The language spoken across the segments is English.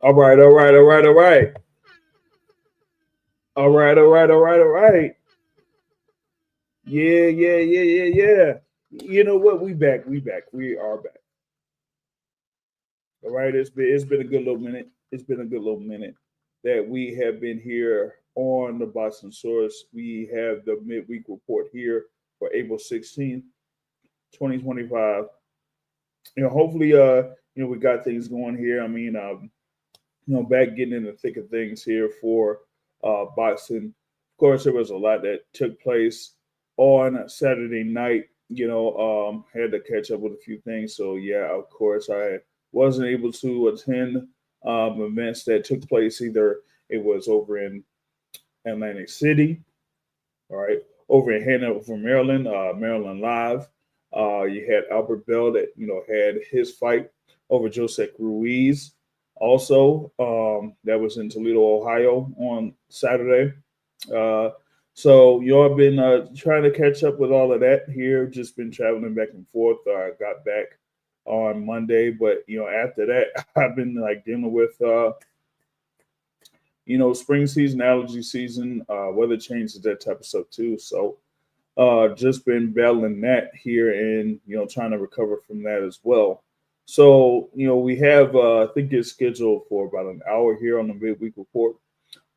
All right, all right, all right, all right. All right, all right, all right, all right. Yeah, yeah, yeah, yeah, yeah. You know what? We back. We back. We are back. All right. It's been a good little minute. It's been a good little minute that we have been here on the Boston Source. We have the midweek report here for April 16th, 2025. Hopefully we got things going here. I mean, back getting in the thick of things here for boxing. Of course, there was a lot that took place on Saturday night. Had to catch up with a few things. So yeah, of course, I wasn't able to attend events that took place. Either it was over in Atlantic City, all right, over in Hanover, Maryland, Maryland Live. You had Albert Bell that had his fight over Joseph Ruiz. Also, that was in Toledo, Ohio on Saturday. Uh, so y'all been trying to catch up with all of that here. Just been traveling back and forth. I got back on Monday, but after that, I've been like dealing with spring season, allergy season, weather changes, that type of stuff too. So just been battling that here and trying to recover from that as well. So we have I think it's scheduled for about an hour here on the midweek report.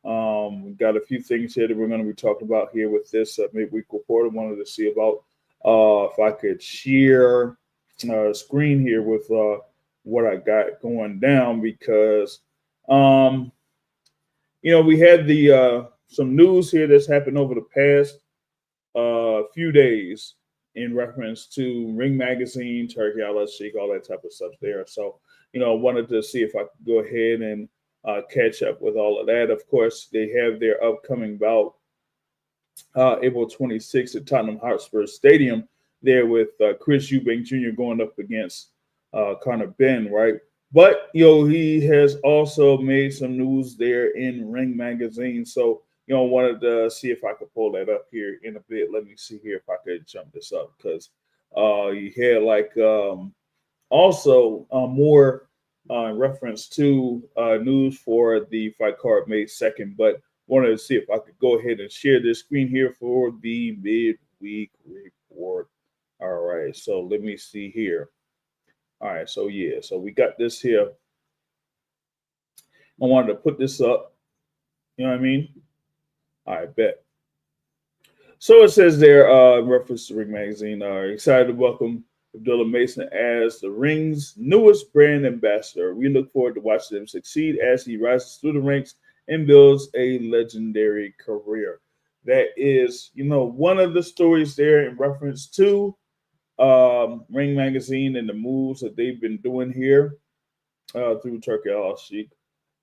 We've got a few things here that we're going to be talking about here with this midweek report. I wanted to see about if I could share screen here with what I got going down because we had the some news here that's happened over the past few days in reference to Ring Magazine, Turki Alalshikh, all that type of stuff there. So, I wanted to see if I could go ahead and catch up with all of that. Of course, they have their upcoming bout April 26th at Tottenham Hotspur Stadium there with Chris Eubank Jr. going up against Conor Ben, right? But, he has also made some news there in Ring Magazine. So, wanted to see if I could pull that up here in a bit. Let me see here if I could jump this up because you had like also more in reference to news for the fight card May 2nd, but wanted to see if I could go ahead and share this screen here for the midweek report. All right, so let me see here. All right, so yeah, so we got this here. I wanted to put this up. You know what I mean? All right, bet. So it says there, in reference to Ring Magazine, excited to welcome Abdullah Mason as the Ring's newest brand ambassador. We look forward to watching him succeed as he rises through the ranks and builds a legendary career. That is, one of the stories there in reference to Ring Magazine and the moves that they've been doing here through Turki Alalshikh.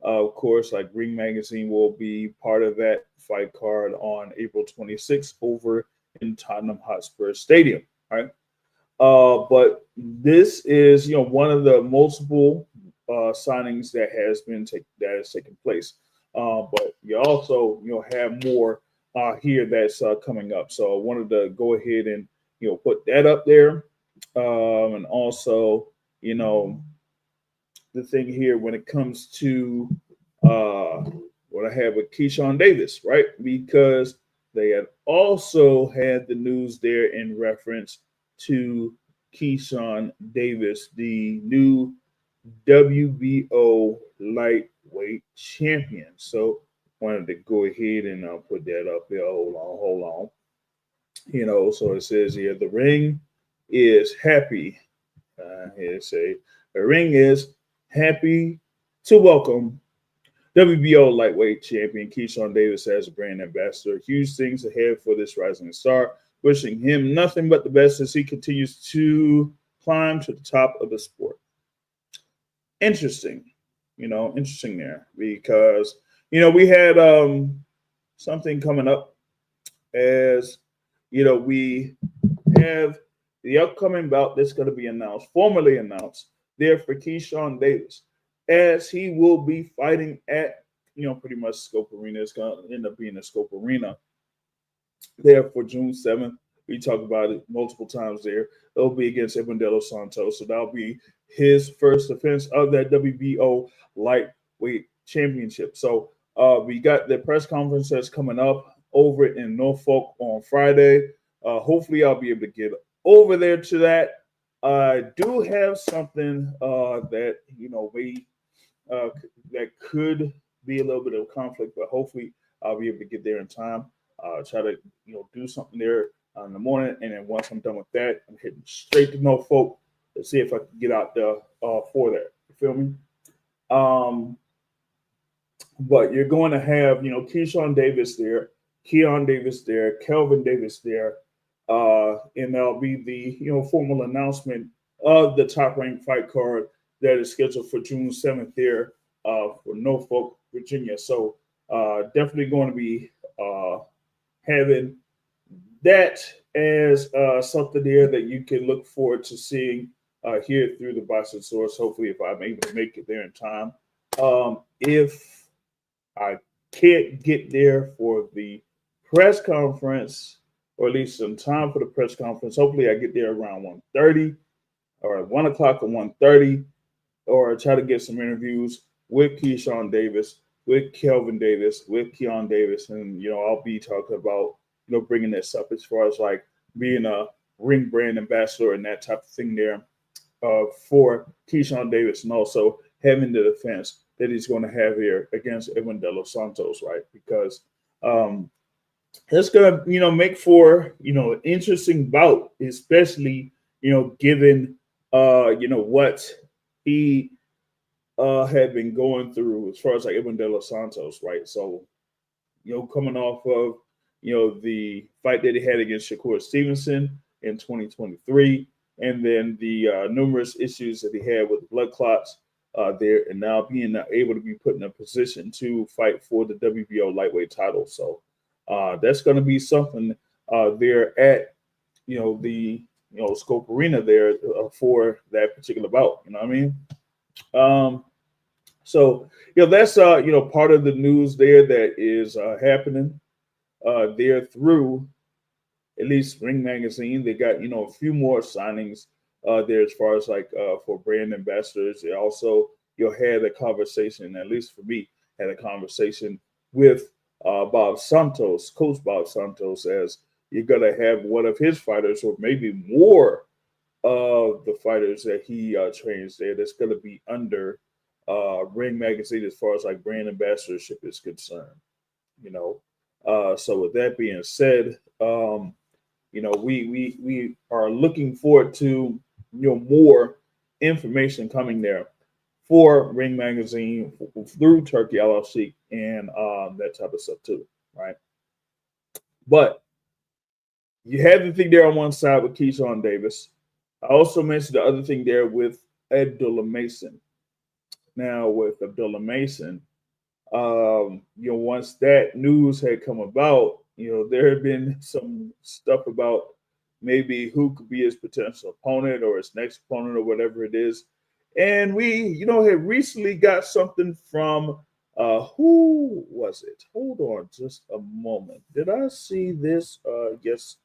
Of course, like Ring Magazine will be part of that fight card on April 26th over in Tottenham Hotspur Stadium. Right. But this is, one of the multiple signings that has taken place. But you also, have more here that's coming up. So I wanted to go ahead and, put that up there. And also, the thing here when it comes to what I have with Keyshawn Davis, right? Because they had also had the news there in reference to Keyshawn Davis, the new WBO lightweight champion. So wanted to go ahead and put that up here. Hold on. So it says here, the Ring is happy. The Ring is happy to welcome WBO lightweight champion Keyshawn Davis as a brand ambassador. Huge things ahead for this rising star. Wishing him nothing but the best as he continues to climb to the top of the sport. Interesting there because, We had something coming up as we have the upcoming bout that's going to be announced, formally announced, there for Keyshawn Davis, as he will be fighting at pretty much Scope Arena. It's going to end up being a Scope Arena there for June 7th. We talked about it multiple times there. It'll be against Abdullah Santos. So that'll be his first defense of that WBO lightweight championship. So we got the press conference that's coming up over in Norfolk on Friday. Hopefully I'll be able to get over there to that. I do have something that, we that could be a little bit of conflict, but hopefully I'll be able to get there in time. Try to do something there in the morning, and then once I'm done with that, I'm heading straight to Norfolk to see if I can get out there for that. You feel me? But you're going to have Keyshawn Davis there, Keon Davis there, Kelvin Davis there, and that'll be the formal announcement of the top ranked fight card that is scheduled for June 7th there for Norfolk, Virginia. So definitely going to be having that as something there that you can look forward to seeing here through the Boston Source. Hopefully, if I'm able to make it there in time. If I can't get there for the press conference, or at least some time for the press conference, hopefully I get there around 1:30 or at 1 o'clock or 1:30, or try to get some interviews with Keyshawn Davis, with Kelvin Davis, with Keon Davis, and I'll be talking about bringing this up as far as like being a ring brand ambassador and that type of thing there for Keyshawn Davis, and also having the defense that he's going to have here against Edwin De Los Santos, right? Because it's going to make for an interesting bout, especially given what he had been going through as far as like Edwin De Los Santos, right? So coming off of the fight that he had against Shakur Stevenson in 2023, and then the numerous issues that he had with blood clots there, and now being able to be put in a position to fight for the WBO lightweight title. So that's going to be something there at the Scope Arena there for that particular bout. You know what I mean? So that's part of the news there that is happening there through at least Ring Magazine. They got a few more signings there as far as like for brand ambassadors. They also had a conversation, at least for me, had a conversation with Bob Santos, Coach Bob Santos, as you're gonna have one of his fighters, or maybe more of the fighters that he trains there, that's gonna be under Ring Magazine as far as like brand ambassadorship is concerned. So with that being said, we are looking forward to more information coming there for Ring Magazine through Turki Alalshikh and that type of stuff too, right? But you have the thing there on one side with Keyshawn Davis. I also mentioned the other thing there with Abdullah Mason. Now with Abdullah Mason, once that news had come about, there had been some stuff about maybe who could be his potential opponent or his next opponent or whatever it is. And we, had recently got something from who was it? Hold on just a moment. Did I see this? Yes,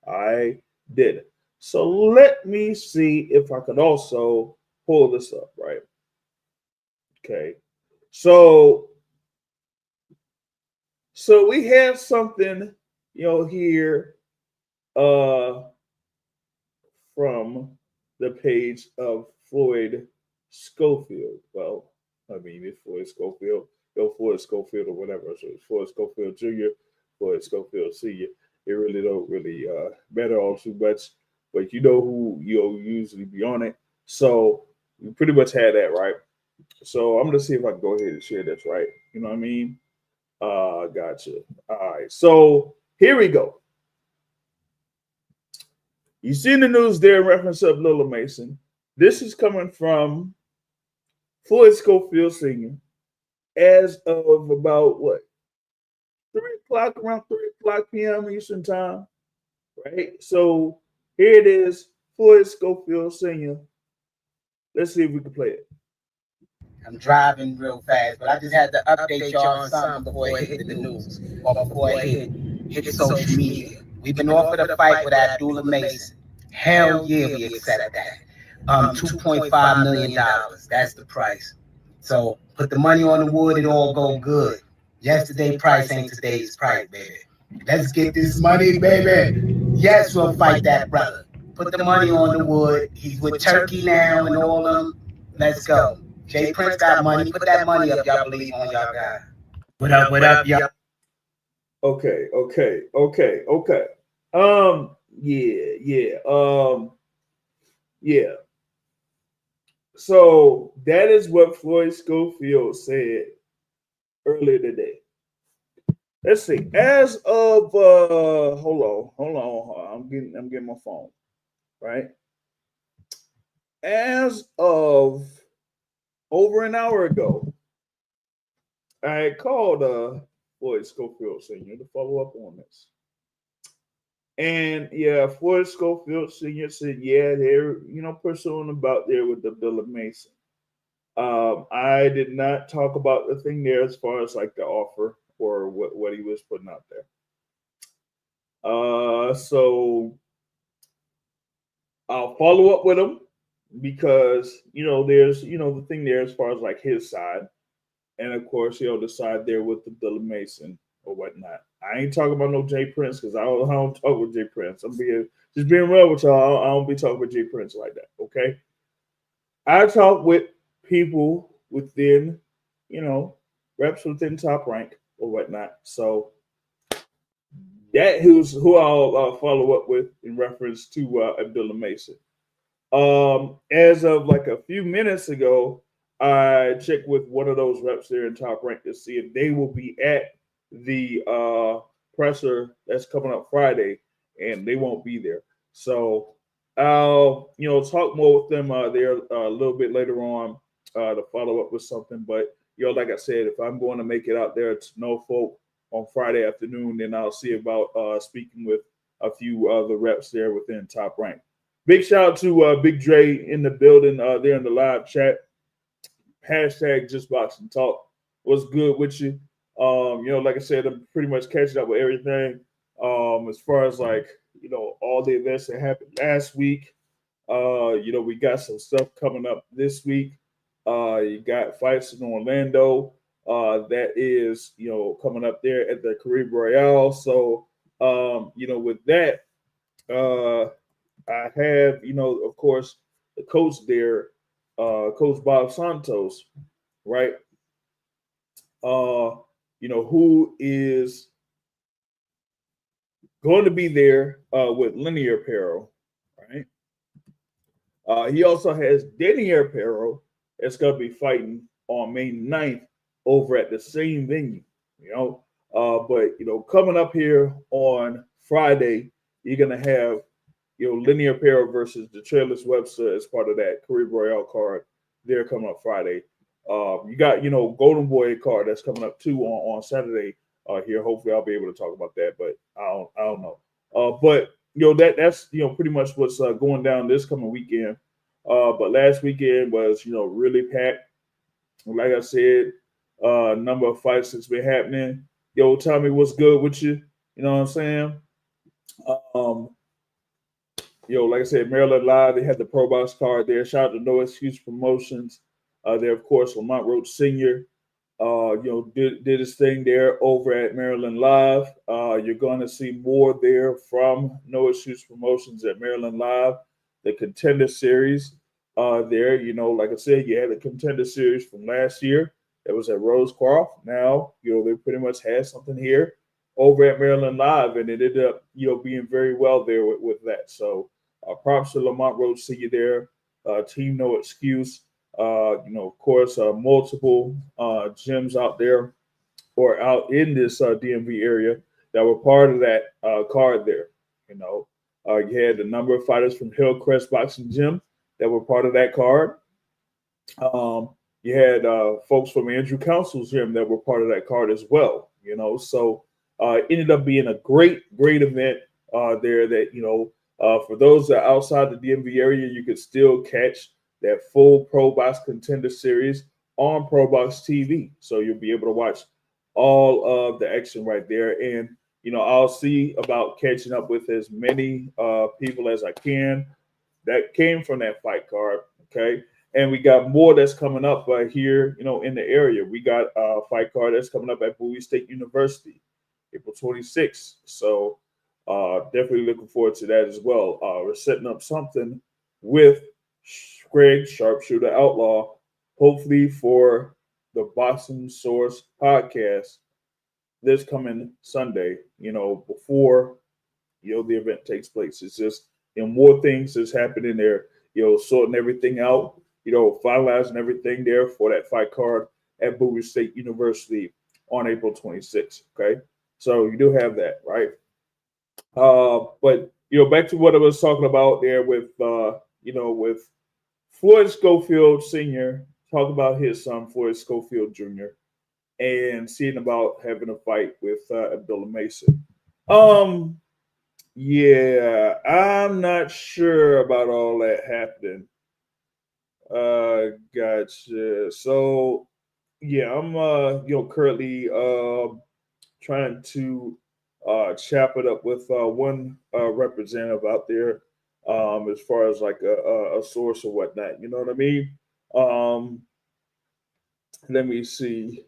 I did. So let me see if I could also pull this up, right? Okay. So we have something, here from the page of Floyd Schofield. Well, I mean, it's Floyd Schofield, Floyd Schofield or whatever. So it's Floyd Schofield Jr., Floyd Schofield Sr. It really don't matter all too much, but who usually be on it. So we pretty much had that, right? So I'm gonna see if I can go ahead and share this, right? You know what I mean? Gotcha. All right. So here we go. You see in the news there in reference to Abdullah Mason. This is coming from Floyd Schofield Sr. as of about what 3 o'clock, around 3 o'clock p.m. Eastern time, right? So here it is, Floyd Schofield Sr. Let's see if we can play it. I'm driving real fast, but I just had to update y'all on something before I hit the news or before I hit social media. We've been offered a fight with Abdullah Mason. Hell yeah, we accept that. $2.5 million. That's the price. So put the money on the wood, it all go good. Yesterday price ain't today's price, baby. Let's get this money, baby. Yes, we'll fight that brother. Put the money on the wood. He's with Turkey now and all them. Let's go. Jay Prince got money. Put that money up, y'all believe on y'all guy. What up, y'all? Okay. Yeah. So that is what Floyd Schofield said earlier today. Let's see. As of hold on. I'm getting my phone. Right. As of over an hour ago, I called Floyd Schofield Sr. to follow up on this. And yeah, Floyd Schofield Sr. said, yeah, they're pursuing about there with Abdullah Mason. I did not talk about the thing there as far as like the offer or what he was putting out there. So I'll follow up with him because there's the thing there as far as like his side, and of course the side there with Abdullah Mason or whatnot. I ain't talking about no Jay Prince because I don't talk with Jay Prince. I'm being real with y'all. I don't be talking with Jay Prince like that. Okay, I talk with people within, reps within Top Rank or whatnot. So that who's who I'll follow up with in reference to Abdullah Mason. As of like a few minutes ago, I checked with one of those reps there in Top Rank to see if they will be at the presser that's coming up Friday, and they won't be there. So I'll talk more with them there a little bit later on to follow up with something. But like I said, if I'm going to make it out there to Norfolk on Friday afternoon, then I'll see about speaking with a few other reps there within Top Rank. Big shout out to Big Dre in the building there in the live chat. Hashtag Just Boxing Talk. What's good with you? Like I said, I'm pretty much catching up with everything. As far as like, all the events that happened last week. We got some stuff coming up this week. You got fights in Orlando. That is, coming up there at the Caribbean Royale. So, with that, I have, of course, the coach there, Coach Bob Santos, right? Who is going to be there with Linear Apparel, right? He also has Denier Apparel that's going to be fighting on May 9th over at the same venue, but coming up here on Friday, you're going to have Linear Apparel versus the Trailers Webster as part of that Caribbean Royale card. They're coming up Friday. You got Golden Boy card that's coming up too on Saturday here. Hopefully I'll be able to talk about that, but I don't know. But that's pretty much what's going down this coming weekend. But last weekend was really packed. Like I said, number of fights that's been happening. Tell me what's good with you. You know what I'm saying? Like I said, Maryland Live, they had the Pro Box card there. Shout out to No Excuse Promotions. There, of course, Lamont Roach Sr. Did his thing there over at Maryland Live. You're going to see more there from No Excuse Promotions at Maryland Live. The Contender Series there, like I said, you had the Contender Series from last year. That was at Rosecroft. Now, they pretty much had something here over at Maryland Live, and it ended up, being very well there with that. So, props to Lamont Roach Sr. there. Team No Excuse. Of course, multiple gyms out there or out in this DMV area that were part of that card there. You had a number of fighters from Hillcrest Boxing Gym that were part of that card. You had folks from Andrew Council's gym that were part of that card as well. So it ended up being a great event there. That for those that are outside the DMV area, you could still catch that full Pro Box Contender Series on Pro Box TV. So you'll be able to watch all of the action right there. And I'll see about catching up with as many people as I can that came from that fight card. Okay. And we got more that's coming up here, in the area. We got a fight card that's coming up at Bowie State University, April 26th. So definitely looking forward to that as well. We're setting up something with Greg Sharpshooter Outlaw, hopefully for the Boxing Source podcast this coming Sunday, before, the event takes place. It's just, more things that's happening there, sorting everything out, finalizing everything there for that fight card at Bowie State University on April 26th. Okay. So you do have that, right? But, back to what I was talking about there with, with Floyd Schofield Sr., talk about his son, Floyd Schofield Jr., and seeing about having a fight with Abdullah Mason. Yeah, I'm not sure about all that happening. Gotcha. So, yeah, I'm currently trying to chop it up with one representative out there, as far as like a source or whatnot. You know what I mean? Let me see.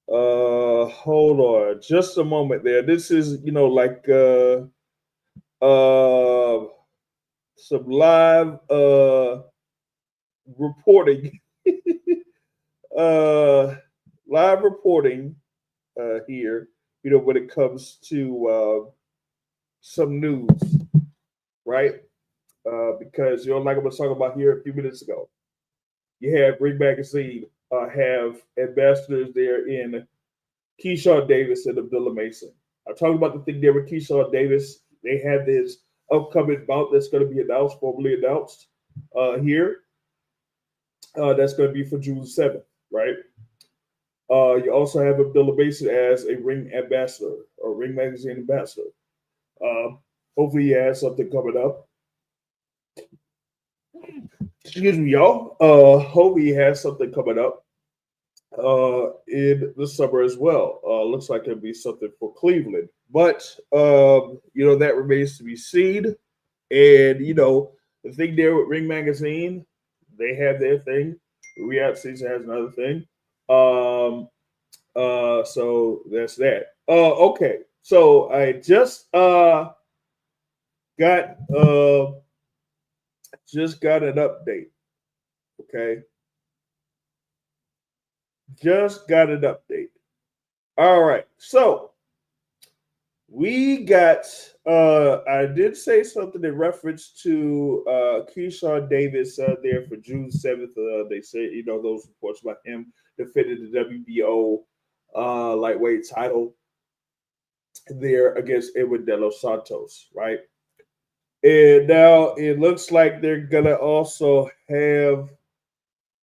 Hold on just a moment there. This is, like some live reporting. Live reporting here, when it comes to some news, right? Because like I was talking about here a few minutes ago, you have Ring Magazine have ambassadors there in Keyshawn Davis and Abdullah Mason. I talked about the thing there with Keyshawn Davis. They have this upcoming bout that's going to be formally announced here. That's going to be for June 7th, right? You also have Abdullah Mason as a Ring ambassador or Ring Magazine ambassador. Hopefully he has something coming up. Excuse me, y'all. Hopefully he has something coming up in the summer as well. Looks like it'll be something for Cleveland, but that remains to be seen. And the thing there with Ring Magazine, they have their thing. Riyadh Season has another thing. So that's that. Okay. So I just got an update. Okay. Just got an update. All right. So we got I did say something in reference to Keyshawn Davis there for June 7th. They say, those reports about him defending the WBO lightweight title there against Edwin De Los Santos, right? And now it looks like they're gonna also have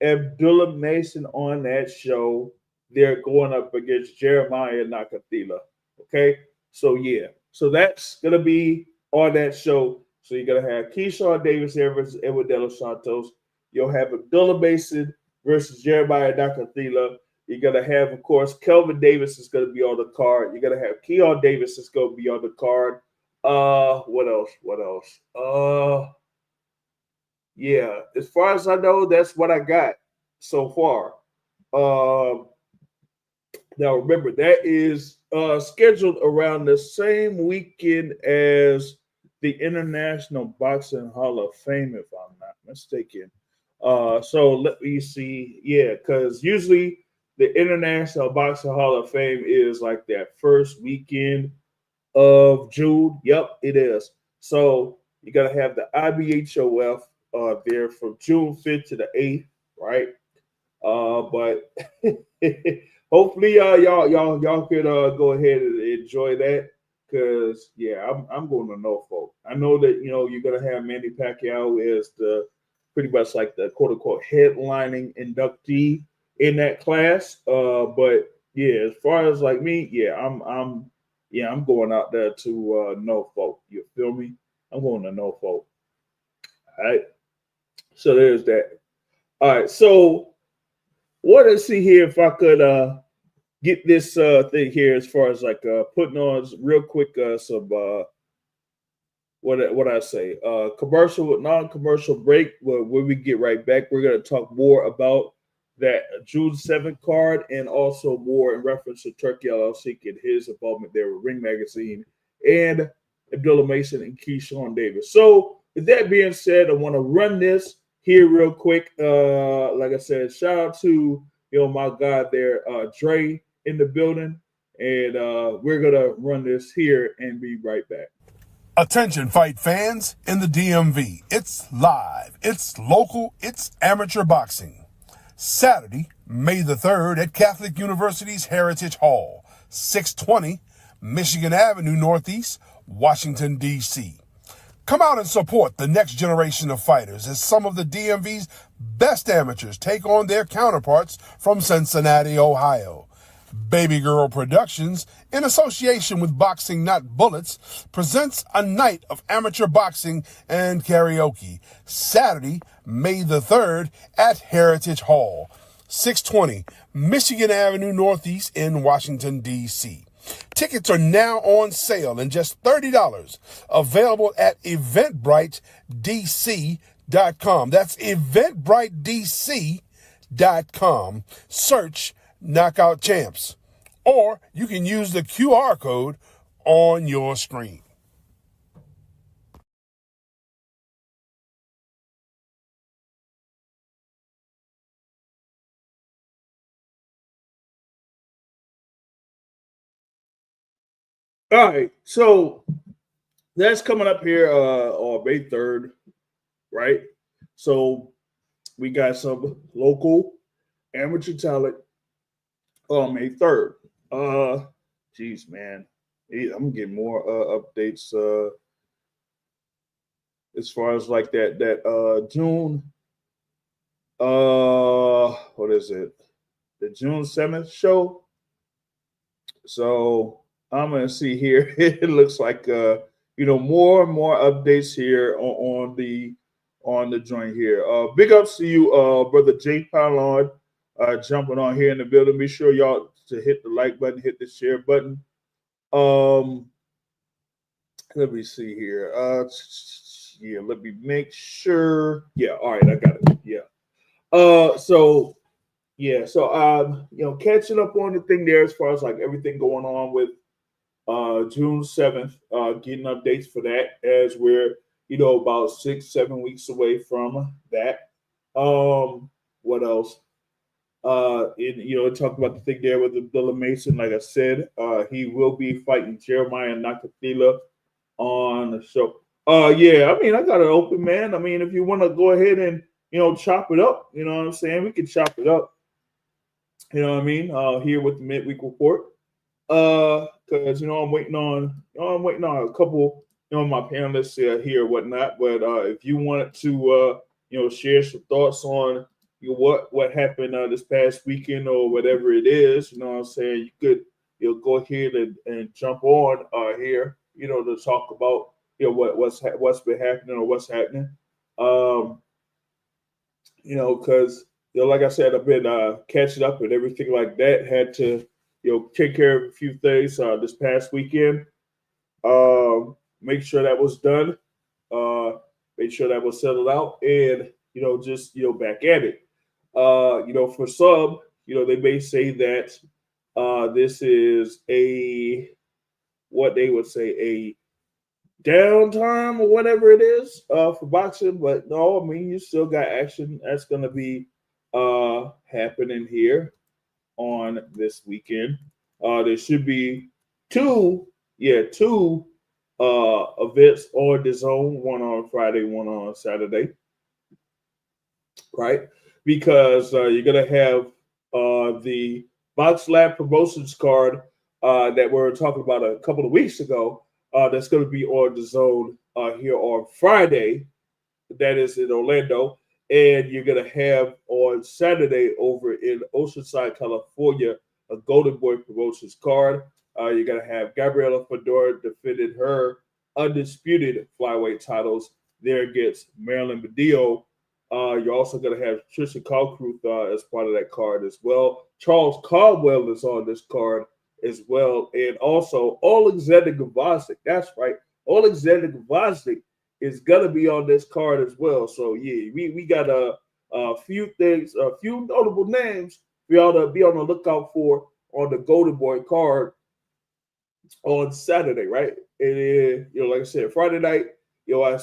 Abdullah Mason on that show. They're going up against Jeremiah Nakathila. Okay, so yeah, so that's gonna be on that show. So you're gonna have Keyshawn Davis there versus Edwin De Los Santos. You'll have Abdullah Mason versus Jeremiah Nakathila. You're gonna have, of course, Kelvin Davis is gonna be on the card. You're gonna have Keon Davis is gonna be on the card. What else? Yeah, as far as I know, that's what I got so far. Now remember, that is scheduled around the same weekend as the International Boxing Hall of Fame, if I'm not mistaken. So let me see. Yeah, because usually the International Boxing Hall of Fame is like that first weekend of June. Yep, it is. So you got to have the IBHOF there from June 5th to the 8th, right? But hopefully y'all could go ahead and enjoy that, because I'm going to Norfolk. I know that you're gonna have Manny Pacquiao as the pretty much like the quote unquote headlining inductee in that class. But yeah, as far as like me, I'm going out there to Norfolk. You feel me? I'm going to Norfolk. All right. So there's that. All right. So what let's see here if I could get this thing here as far as like putting on real quick some what I say commercial with non-commercial break. When we get right back, we're going to talk more about that June 7th card and also more in reference to Turki Alalshikh and his involvement there with Ring Magazine and Abdullah Mason and Keyshawn Davis. So with that being said, I want to run this here real quick. Like I said, shout out to my guy there, Dre in the building, and we're gonna run this here and be right back. Attention fight fans in the DMV. It's live, it's local, it's amateur boxing. Saturday, May the 3rd at Catholic University's Heritage Hall, 620 Michigan Avenue Northeast, Washington, D.C. Come out and support the next generation of fighters as some of the DMV's best amateurs take on their counterparts from Cincinnati, Ohio. Baby Girl Productions, in association with Boxing Not Bullets, presents a night of amateur boxing and karaoke, Saturday, May the 3rd at Heritage Hall, 620 Michigan Avenue Northeast in Washington, D.C. Tickets are now on sale and just $30, available at eventbritedc.com. That's eventbritedc.com. Search Knockout Champs, or you can use the QR code on your screen. All right, so that's coming up here on May 3rd, right? So we got some local amateur talent on May 3rd. Geez, man. I'm getting more updates as far as like that June what is it? The June 7th show. So I'm gonna see here. It looks like more and more updates here on the joint here. Big ups to you, brother Jake Pollard, jumping on here in the building. Be sure y'all to hit the like button, hit the share button. Let me see here. Yeah, let me make sure. Yeah, all right, I got it. Yeah. So catching up on the thing there as far as like everything going on with June 7th, getting updates for that as we're about 6-7 weeks away from that. What else? Talk about the thing there with Abdullah Mason. Like I said, he will be fighting Jeremiah Nakatila on the show. Yeah, I mean, I got it open, man. I mean, if you want to go ahead and chop it up, you know what I'm saying? We can chop it up. You know what I mean? Here with the Midweek Report. Because I'm waiting on a couple my panelists here and whatnot. But if you wanted to share some thoughts on what happened this past weekend or whatever it is, you know what I'm saying, you could go ahead and jump on here, to talk about what's been happening or what's happening. Because like I said, I've been catching up and everything like that. Had to take care of a few things this past weekend. Make sure that was done. Make sure that was settled out, and just back at it. For some, they may say that this is what they would say a downtime or whatever it is for boxing, but no, I mean, you still got action that's going to be happening here on this weekend. There should be two events on the zone, one on Friday, one on Saturday, right? Because you're going to have the Box Lab Promotions card that we were talking about a couple of weeks ago. That's going to be on the zone here on Friday. That is in Orlando. And you're gonna have on Saturday over in Oceanside, California, a Golden Boy Promotions card. You're gonna have Gabriela Fedora defending her undisputed flyweight titles there against Marilyn Badillo. You're also gonna have Trisha Kalkruth as part of that card as well. Charles Caldwell is on this card as well, and also Alexander Gvozdyk. That's right, Alexander Gvozdyk is gonna be on this card as well. So yeah, we got a few things, a few notable names we ought to be on the lookout for on the Golden Boy card on Saturday, right? And like I said, Friday night, I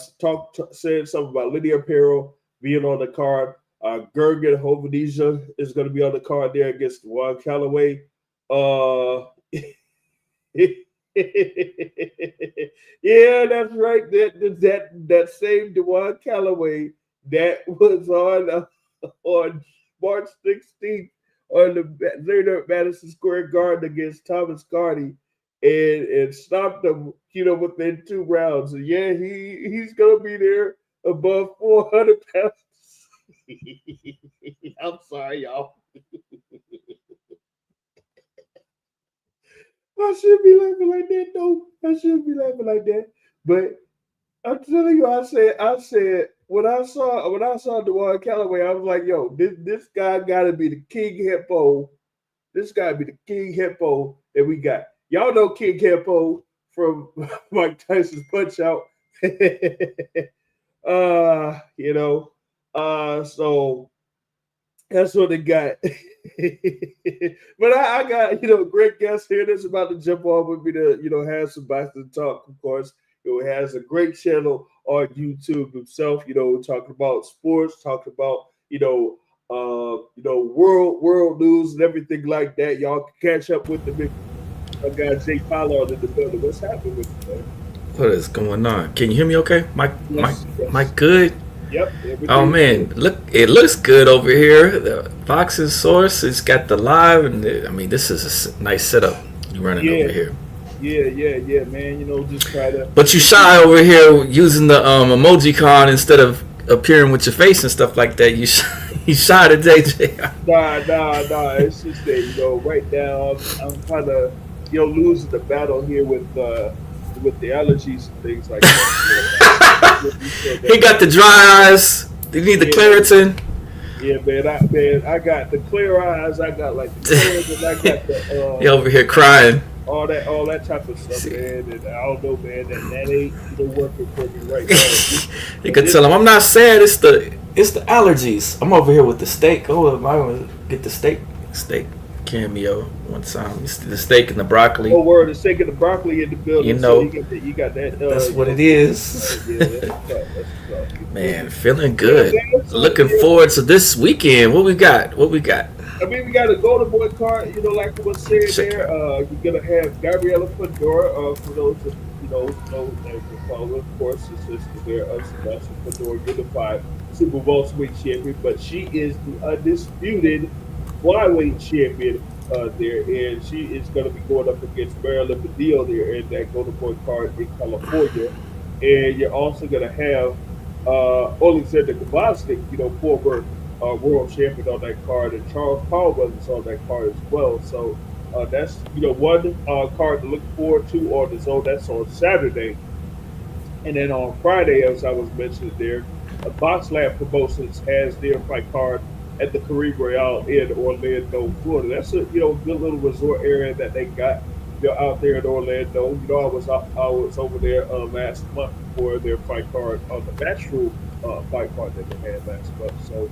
said something about Lydia Apparel being on the card. Gergen Hovhannissia is going to be on the card there against Juan Callaway. Yeah, that's right. That same Dewan Callaway that was on March 16th on the Leonard Madison Square Garden against Thomas Cardi and stopped him, within 2 rounds. And yeah, he's gonna be there above 400 pounds. I'm sorry, y'all. I shouldn't be laughing like that, though. I shouldn't be laughing like that. But I'm telling you, I said when I saw Dewan Callaway, I was like, yo, this guy gotta be the King Hippo. This guy be the King Hippo that we got. Y'all know King Hippo from Mike Tyson's Punch Out. So that's what they got. But I got, great guests here that's about to jump on with me to, have some boxing talk, of course. Has a great channel on YouTube himself, talking about sports, talking about, world news and everything like that. Y'all can catch up with the big guy Jake Pollard in the building. What's happening with you, man? What is going on? Can you hear me okay? Mike Yes. Good? Yep. Oh man, it looks good over here. The boxing source, it's got the live, and this is a nice setup you running over here. Yeah, man. Just try to. But you shy over here using the emoji con instead of appearing with your face and stuff like that. You shy today, JJ. Nah. It's just that right now I'm kind of losing the battle here with the allergies and things like that. He got the dry eyes. You need the Claritin. Yeah, man. I got the clear eyes. I got like the clear, and I got the. He over here crying. All that type of stuff, man. And I don't know, man. That ain't working for me right now. You could tell him I'm not sad. It's the allergies. I'm over here with the steak. Oh, I want to get the steak cameo one time. It's the steak and the broccoli. Oh, word, the steak and the broccoli in the building. So you got that. That's what it is. That's tough. Man, feeling good. Looking forward to this weekend. What we got? We got a Golden Boy card. Like I was saying there. You're gonna have Gabriela Fedora. For those that follow, of course, it's there. Sebastian Fedora, unified Super Welterweight champion, but she is the undisputed flyweight champion there, and she is going to be going up against Marilyn Badillo there in that Golden Boy card in California. And you're also going to have Alexander Gvozdyk, former world champion on that card, and Charles Caldwell is on that card as well. So that's one card to look forward to on the zone. That's on Saturday, and then on Friday, as I was mentioning there, Box Lab Promotions has their fight card at the Kareem Royale in Orlando, Florida. That's a good little resort area that they got out there in Orlando. I was over there last month for their fight card on the Matchroom fight card that they had last month. So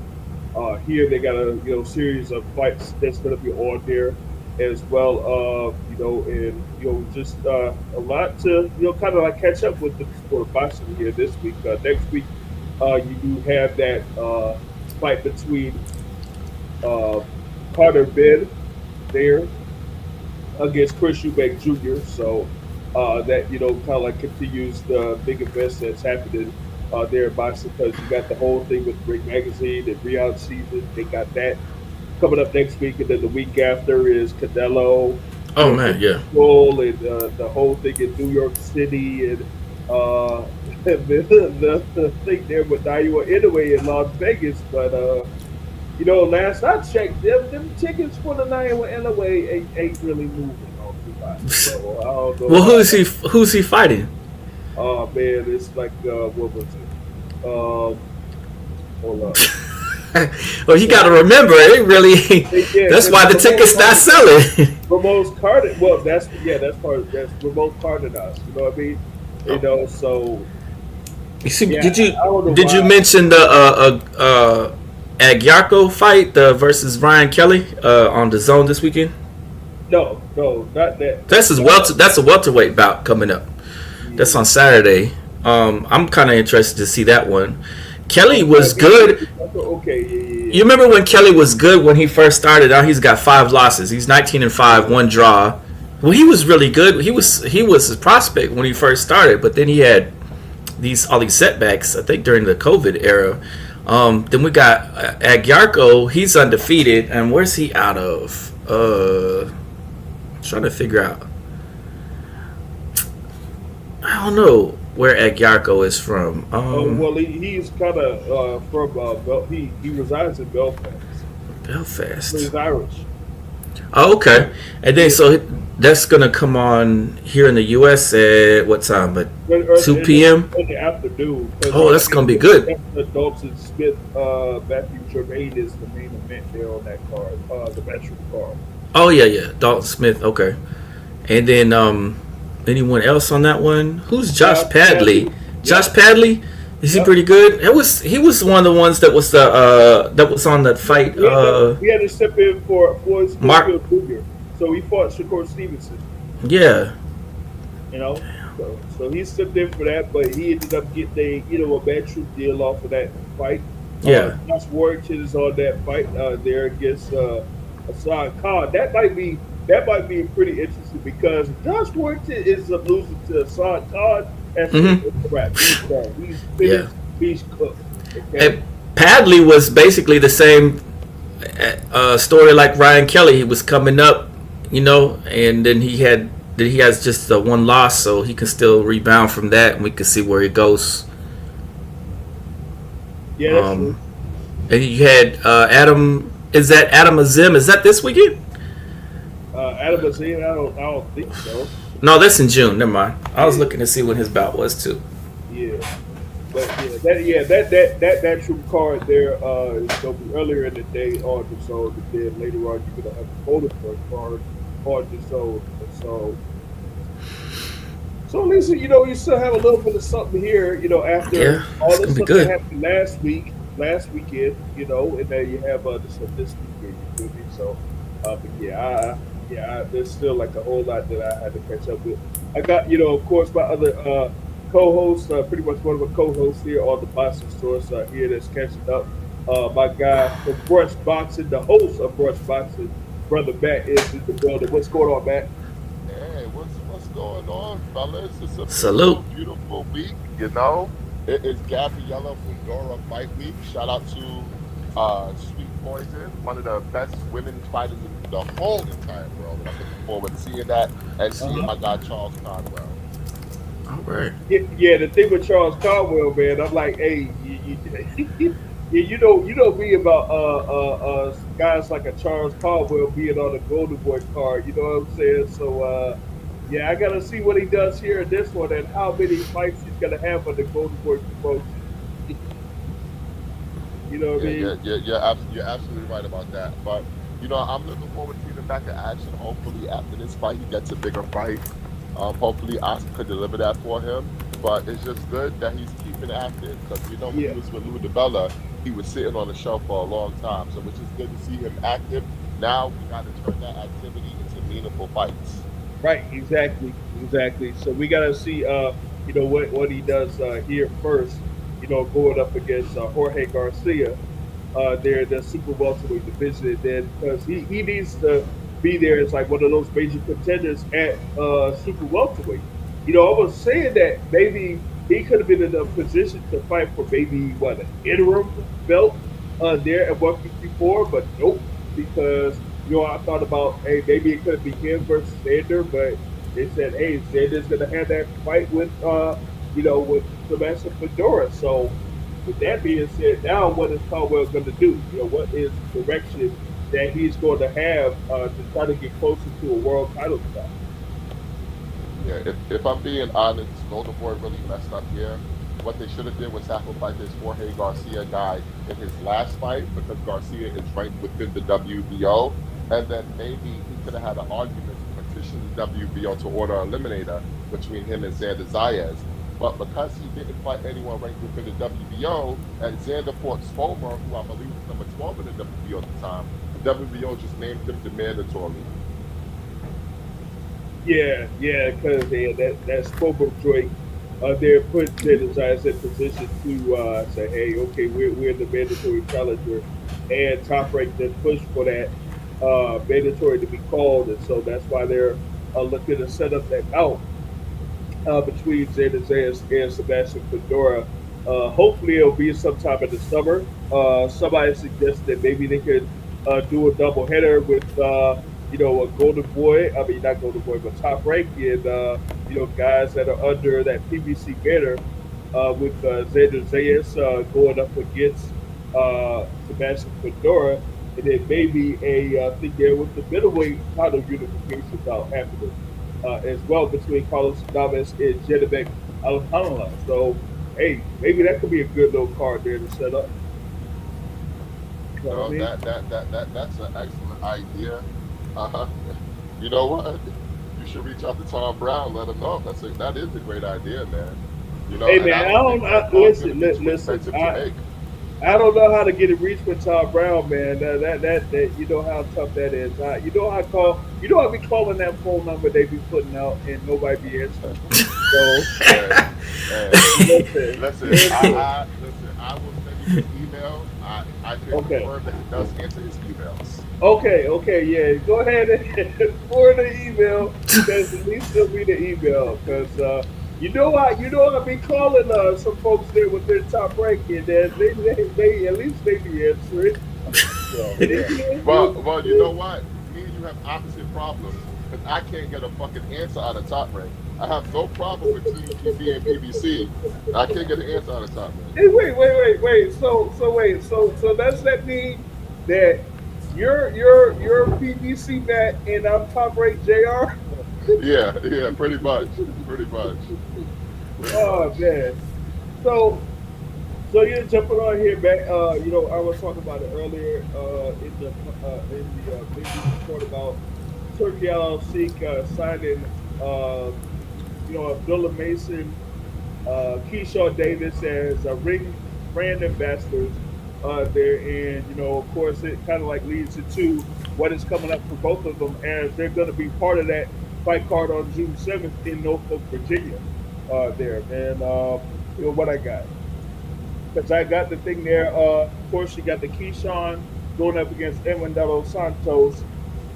here they got a series of fights that's going to be on there as well. And just a lot to kind of like catch up with the sport of boxing here this week. Next week you do have that fight between Carter Ben there against Chris Eubank Jr. So that kind of like continues the big events that's happening there in boxing, because you got the whole thing with Ring Magazine and Riyadh season. They got that coming up next week, and then the week after is Canelo. Oh man, yeah. And the whole thing in New York City, and the thing there with Iowa anyway in Las Vegas, but last I checked, them tickets for the Iowa anyway ain't really moving all too much. So I don't know Well, how. who's he fighting? Oh man, it's like what was it? Hold up. Well, you got to remember, it really. Yeah, That's it's why the ticket's not selling. Ramos Cardin. Well, that's Ramos Cardenas. You know what I mean? So You see, yeah, I don't know did you why. mention the Agyarko fight versus Ryan Kelly on the Zone this weekend? No, not that. That's a welterweight bout coming up. That's Yeah. on Saturday. I'm kind of interested to see that one. Kelly was good. Okay, You remember when Kelly was good when he first started out? He's got 5 losses. He's 19-5, 1 draw. Well, he was really good. He was a prospect when he first started, but then he had all these setbacks. I think during the COVID era. Then we got Agyarko. He's undefeated, and where's he out of? Trying to figure out. I don't know where Agyarko is from. well, he's kind of from he resides in Belfast. Belfast. So he's Irish. Oh, okay. And then so that's gonna come on here in the U.S. at what time? But 2 p.m. in the afternoon. Oh, that's gonna be good. Dalton Smith, Matthew Germain is the main event there on that card, the veteran card. Oh yeah. Dalton Smith. Okay. And then anyone else on that one? Who's Josh Padley? Josh Padley. Is he pretty good? He was one of the ones that was that was on that fight. He had to step in for his Mark Jr. So he fought Shakur Stevenson. Yeah. So he stepped in for that, but he ended up getting a veteran deal off of that fight. Yeah. Josh Warrington is on that fight there against Hassan Khan. That might be pretty interesting because Josh Warrington is losing to Hassan Khan. That's crap. He's done. He's finished. Yeah. He's cooked. Okay? And Padley was basically the same story like Ryan Kelly. He was coming up, and then he has just the one loss, so he can still rebound from that, and we can see where he goes. Yeah, that's true. And you had Adam. Is that Adam Azim? Is that this weekend? Adam Azim, I don't think so. No, that's in June. Never mind. I was looking to see when his bout was too. Yeah, but that true card there is gonna be earlier in the day on the zone, and then later on you're gonna have a voting for a card on the zone. So at least you still have a little bit of something here. After all the stuff that happened last weekend. And then you have this weekend. You feel me? So, but there's still like a whole lot that I had to catch up with. I got, of course, my other co-host, pretty much one of my co-hosts here on the Boxing Source here that's catching up. My guy from Brush Boxing, the host of Brush Boxing, Brother Matt is in the building. What's going on, Matt? Hey, what's going on, fellas? It's a Salute. beautiful week, It is Gabriella Fundora Fight Week. Shout out to Sweet Poison, one of the best women fighters in the whole entire world. And I'm looking forward to seeing that and seeing my guy Charles Conwell. All right. Yeah, the thing with Charles Caldwell, man, I'm like, hey, you know me about guys like a Charles Caldwell being on the Golden Boy card. You know what I'm saying? So yeah, I gotta see what he does here in this one and how many fights he's gonna have on the Golden Boy promotion. You know what I mean? You're absolutely right about that. But I'm looking forward to seeing him back in action. Hopefully, after this fight, he gets a bigger fight. Hopefully, Oscar could deliver that for him. But it's just good that he's keeping active because when he was with Lou DiBella, he was sitting on the shelf for a long time. So it's just good to see him active. Now we got to turn that activity into meaningful fights. Right, exactly. So we gotta see, what he does here first. Going up against Jorge Garcia, there in the super welterweight division, and then because he needs to be there as like one of those major contenders at super welterweight. I was saying that maybe he could have been in a position to fight for maybe an interim belt there at 154, but nope, because I thought about, hey, maybe it could be him versus Sander, but they said, hey, Sander's gonna have that fight with with Sebastian Fedora. So, with that being said, now what is Caldwell going to do? What is the direction that he's going to have to try to get closer to a world title shot? Yeah, if I'm being honest, Golden Boy really messed up here. What they should have did was sacrifice this Jorge Garcia guy in his last fight because Garcia is ranked within the WBO, and then maybe he could have had an argument to petition the WBO to order a eliminator between him and Xander Zayas. But because he didn't fight anyone ranked within the WBO, and Xander fought Spomer, who I believe was number 12 in the WBO at the time, the WBO just named him the mandatory. Yeah, because that Spobo Drake, they're putting their desires in position to say, hey, okay, we're the mandatory challenger, and Top Rank then push for that mandatory to be called, and so that's why they're looking to set up that out between Zayda Zayas and Sebastian Fedora. Hopefully, it'll be sometime in the summer. Somebody suggested that maybe they could do a double header with, a Golden Boy. I mean, not Golden Boy, but Top Rank and guys that are under that PBC banner with Zayda Zayas going up against Sebastian Fedora, and then maybe a thing there with the middleweight title unification bout happening as well between Carlos Davis and Jedebek Alhamdulillah. So, hey, maybe that could be a good little card there to set up. You know what I No, mean? that's an excellent idea. Uh, you know what? You should reach out to Tom Brown, let him know. That is a great idea, man. Hey And man, I I don't don't think that card's going to listen. be too Listen, expensive to make. I don't know how to get a reach with Todd Brown, man. That you know how tough that is. I be calling that phone number they be putting out and nobody be answering. So Hey, hey, listen, listen. listen. Listen. I will send you his email. I can Okay, confirm that he does answer his emails. okay, yeah. Go ahead and forward the email because at least it'll be the email because I be calling some folks there with their top ranking and they at least they be answering. So Yeah. Well, you know what? Me and you have opposite problems because I can't get a fucking answer out of Top Rank. I have no problem with TPB and PBC. I can't get an answer out of Top Rank. Hey, wait. So does that mean that you're PBC Matt and I'm top rate JR? Yeah, pretty much, pretty Oh much. man. So so you're jumping on here back. I was talking about it earlier in the midweek report about Turki Alalshikh signing Abdullah Mason, Keyshawn Davis as ring brand ambassadors there, and of course, it kind of like leads into what is coming up for both of them, as they're going to be part of that fight card on June 7th in Norfolk, Virginia. There, and what I got, because I got the thing there. Of course, you got the Keyshawn going up against Emmanuel Santos.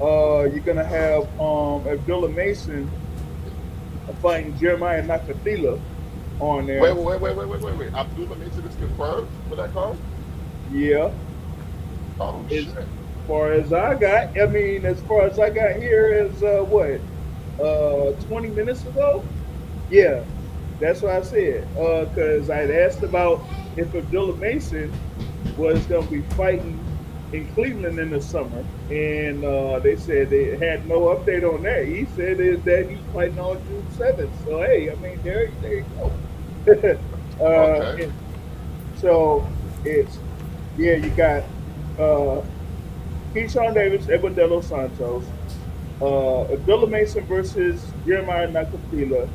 You're gonna have Abdullah Mason fighting Jeremiah Nakathila on there. Wait. Abdullah Mason is confirmed for that card? Yeah, Oh, as shit. far as I got, as far as I got here is what 20 minutes ago. Yeah, that's what I said. Because I had asked about if Abdullah Mason was going to be fighting in Cleveland in the summer, and they said they had no update on that. He said is that he's fighting on June 7th. So hey, there you go. Okay. And so it's you got uh, Keyshawn Davis, Ebondelo Santos, Abdullah Mason versus Jeremiah Nakapila.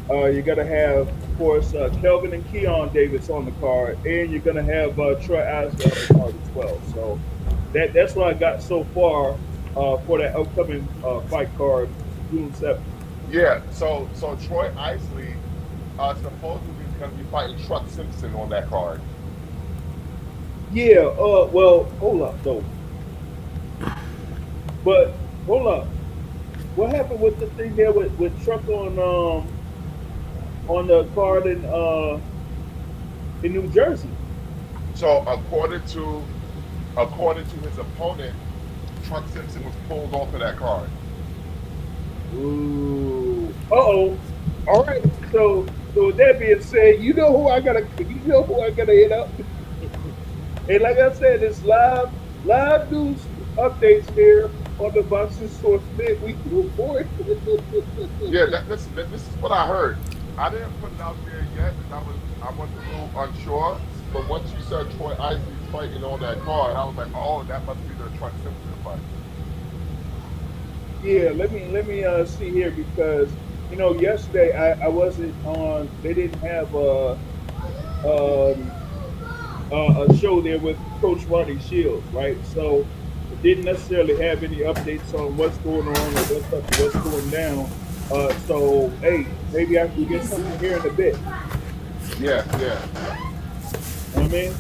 You're gonna have, of course, Kelvin and Keon Davis on the card, and you're gonna have Troy Isley on the card as well. So that's what I got so far for that upcoming fight card, June 7th. Yeah, so Troy Isley supposedly is going to be fighting Truck Simpson on that card. Yeah. Well, hold up though. But hold up. What happened with the thing there with Truck on the card in New Jersey? So according to his opponent, Truck Simpson was pulled off of that card. Ooh. Uh oh. All right. So So with that being said, you know who I gotta hit up. And like I said, it's live news updates here on the Boxing Source Midweek Report. Yeah, this is what I heard. I didn't put it out there yet because I was a little unsure. But once you said Troy Isley's fighting on that card, I was like, oh, that must be the Truck Simpson fight. Yeah, let me see here because yesterday I wasn't on. They didn't have um a show there with Coach Ronnie Shields, right? So it didn't necessarily have any updates on what's going on or what's going down. So hey, maybe I can get something here in a bit. Yeah. You know what I mean?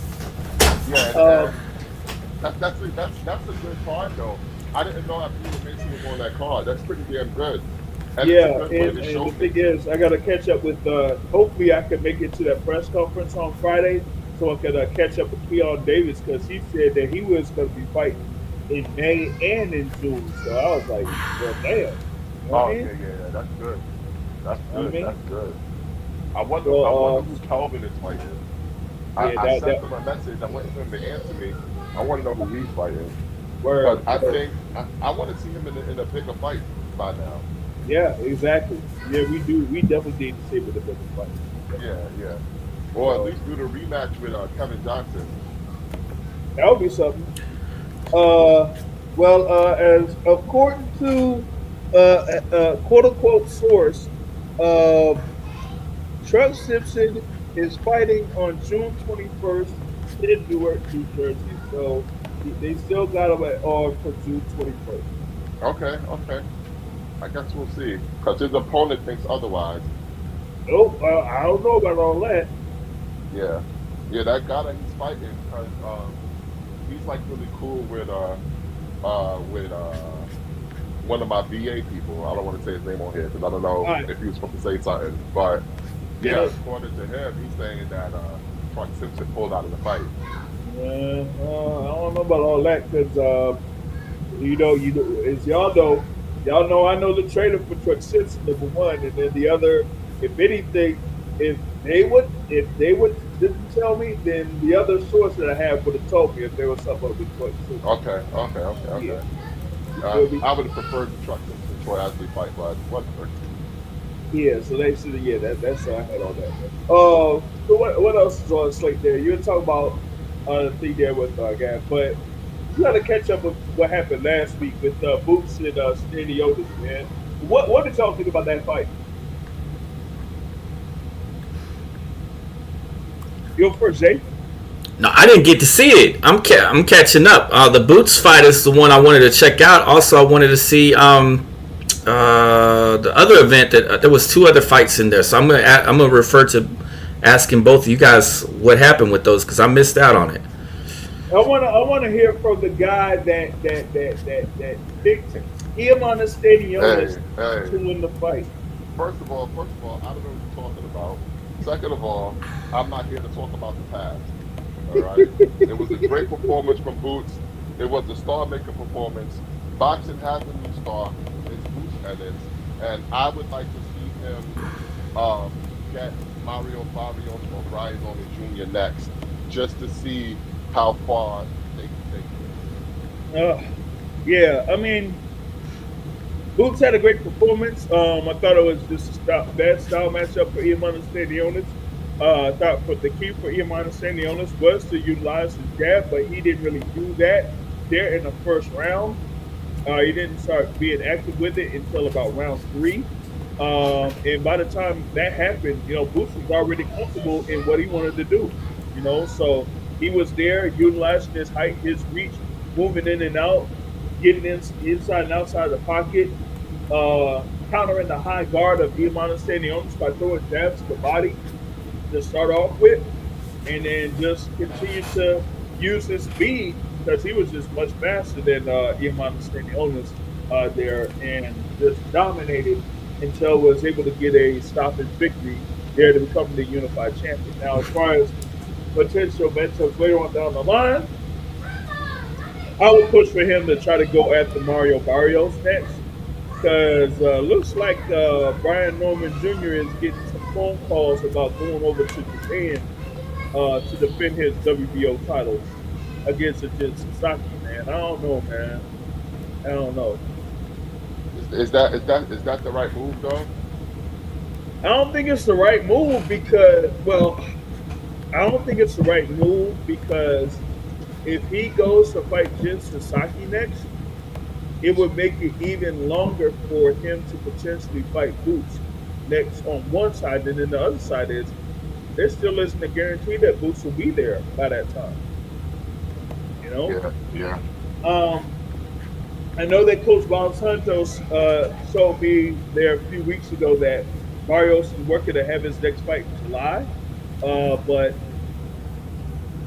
Yeah, that's a good card though. I didn't know Abdullah Mason was on that card. That's pretty damn good. And it's a Yeah, good way and to the showcase. thing is, I got to catch up with. Hopefully, I can make it to that press conference on Friday, so I can catch up with Keyshawn Davis because he said that he was going to be fighting in May and in June. So I was like, well, damn. You know what I Oh mean? yeah, that's good. That's You know what I good. mean? That's good. I wonder So who Kelvin is fighting. yeah, I that sent him a message. I'm waiting for him to answer me. I want to know who he's fighting. Because word. I think I want to see him in a bigger fight by now. Yeah, exactly. Yeah, we do. We definitely need to see with the bigger fight. Yeah. Or at So least do the rematch with Kevin Johnson. that would be something. Uh, well, as according to quote unquote source, uh, Truck Simpson is fighting on June 21st in Newark, New Jersey. So they still got him on for June 21st. Okay. I guess we'll see. Because his opponent thinks otherwise. Nope, I don't know about all that. Yeah. Yeah, that guy that he's fighting, because he's like really cool with one of my VA people. I don't want to say his name on here because I don't know All right. if he was supposed to say something. But yeah, Yeah. according to him, he's saying that Truck Simpson pulled out of the fight. I don't know about all that because as y'all know, I know the trainer for Truck Simpson number one, and then the other. If anything, if they would didn't tell me, then the other source that I have would have told me if there was something up with Truck Simpson. Okay. Yeah, it'll be, I would have preferred the Truck Simpson Troy Isley fight, but whatever. yeah. So they said, yeah, that's how I had all that. So what else is on the slate there? You were talking about the thing there with guy, but you got to catch up with what happened last week with Boots and Stanley Otis, man. What did y'all think about that fight? You go first, Jay. No, I didn't get to see it. I'm catching up. The Boots fight is the one I wanted to check out. Also, I wanted to see the other event that there was two other fights in there. So I'm gonna refer to asking both of you guys what happened with those because I missed out on it. I wanna hear from the guy that picked him on the stadium Hey. to win the fight. First of all, I don't know what you're talking about. Second of all, I'm not here to talk about the past. All right. It was a great performance from Boots. It was a star-making performance. Boxing has a new star. It's Boots Ennis, and I would like to see him get Mario Barrios or Brian Norman Jr. next, just to see how far they can take it. Yeah, I mean, Boots had a great performance. I thought it was just a bad style matchup for Iman Stanionis. I thought for the key for Iman Stanionis was to utilize his jab, but he didn't really do that there in the first round. He didn't start being active with it until about round three. And by the time that happened, Boots was already comfortable in what he wanted to do. So he was there, utilizing his height, his reach, moving in and out, getting inside and outside of the pocket, countering the high guard of Iman Stanionis by throwing jabs to the body to start off with, and then just continue to use his speed because he was just much faster than Iman Stanionis there, and just dominated until was able to get a stoppage victory there to become the unified champion. Now, as far as potential matchups later on down the line, I would push for him to try to go after Mario Barrios next. because looks like Brian Norman Jr. is getting some phone calls about going over to Japan to defend his WBO title against Ajit Sasaki. Man, I don't know, man. I don't know. Is that the right move though? I don't think it's the right move because, well, I don't think it's the right move because if he goes to fight Jin Sasaki next, it would make it even longer for him to potentially fight Boots next on one side, and then the other side is there still isn't a guarantee that Boots will be there by that time. You know, Yeah, yeah, um, I know that Coach Bob Santos told me there a few weeks ago that Barrios is working to have his next fight in July, but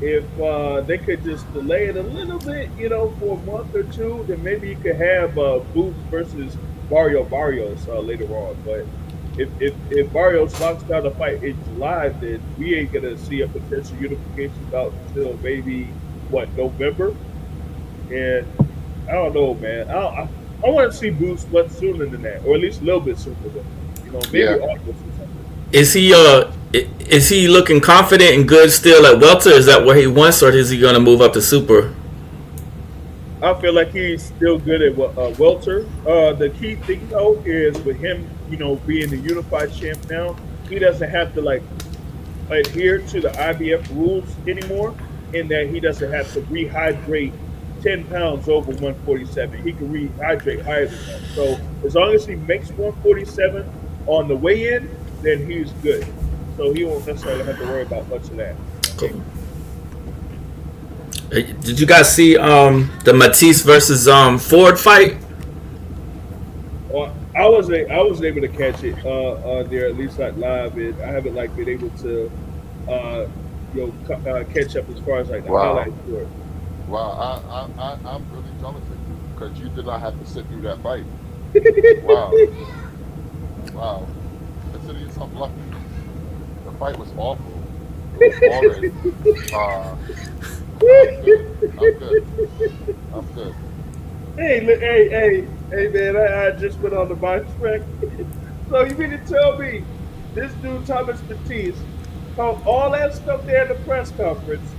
if they could just delay it a little bit, for a month or two, then maybe you could have Boots versus Barrios later on. But if Barrios locks down the fight in July, then we ain't gonna see a potential unification bout until maybe what, November. And I don't know, man. I want to see Boots much sooner than that, or at least a little bit sooner than that. Maybe yeah. August or something. Is he looking confident and good still at welter? Is that where he wants, or is he going to move up to super? I feel like he's still good at welter. The key thing though is with him, being the unified champ now, he doesn't have to like adhere to the IBF rules anymore, in that he doesn't have to rehydrate 10 pounds over 147. He can rehydrate higher than that. So as long as he makes 147 on the way in, then he's good. So he won't necessarily have to worry about much of that. Cool. Did you guys see the Matisse versus Ford fight? I was able to catch it there, at least like live. And I haven't like been able to catch up as far as like the Wow. highlights for it. Wow, I'm really jealous of you because you did not have to sit through that fight. Wow, wow. Consider yourself lucky. The fight was awful. It was boring. I'm good. I'm good. Hey, man! I just went on the box track. So you mean to tell me this dude Thomas Matisse called all that stuff there in the press conference,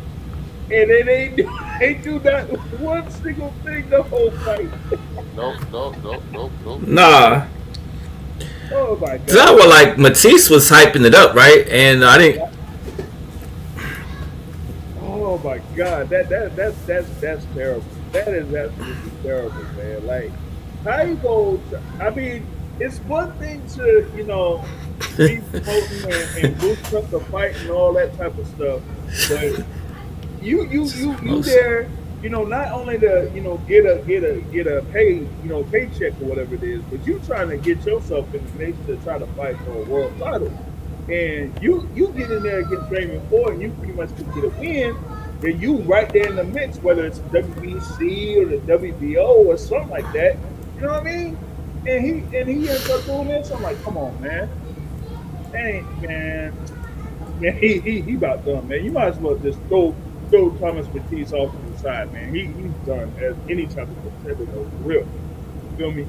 and it ain't do that one single thing the whole fight? Nope. Nah. Oh my god! That was like Matisse was hyping it up, right? And I didn't. Oh my god! That's terrible. That is absolutely terrible, man. Like, how you go? I mean, it's one thing to be promoting and boost up the fight and all that type of stuff, but you there, not only to get a paycheck or whatever it is, but you trying to get yourself in the mix to try to fight for a world title, and you get in there against Raymond Ford and you pretty much could get a win, then you right there in the mix, whether it's WBC or the WBO or something like that. You know what I mean? And he ends up doing this. I'm like, come on, man. Dang, man. Man, he about done, man. You might as well just throw Thomas Matisse off to the side, man. He's done as any type of contender, though, for real. You feel me?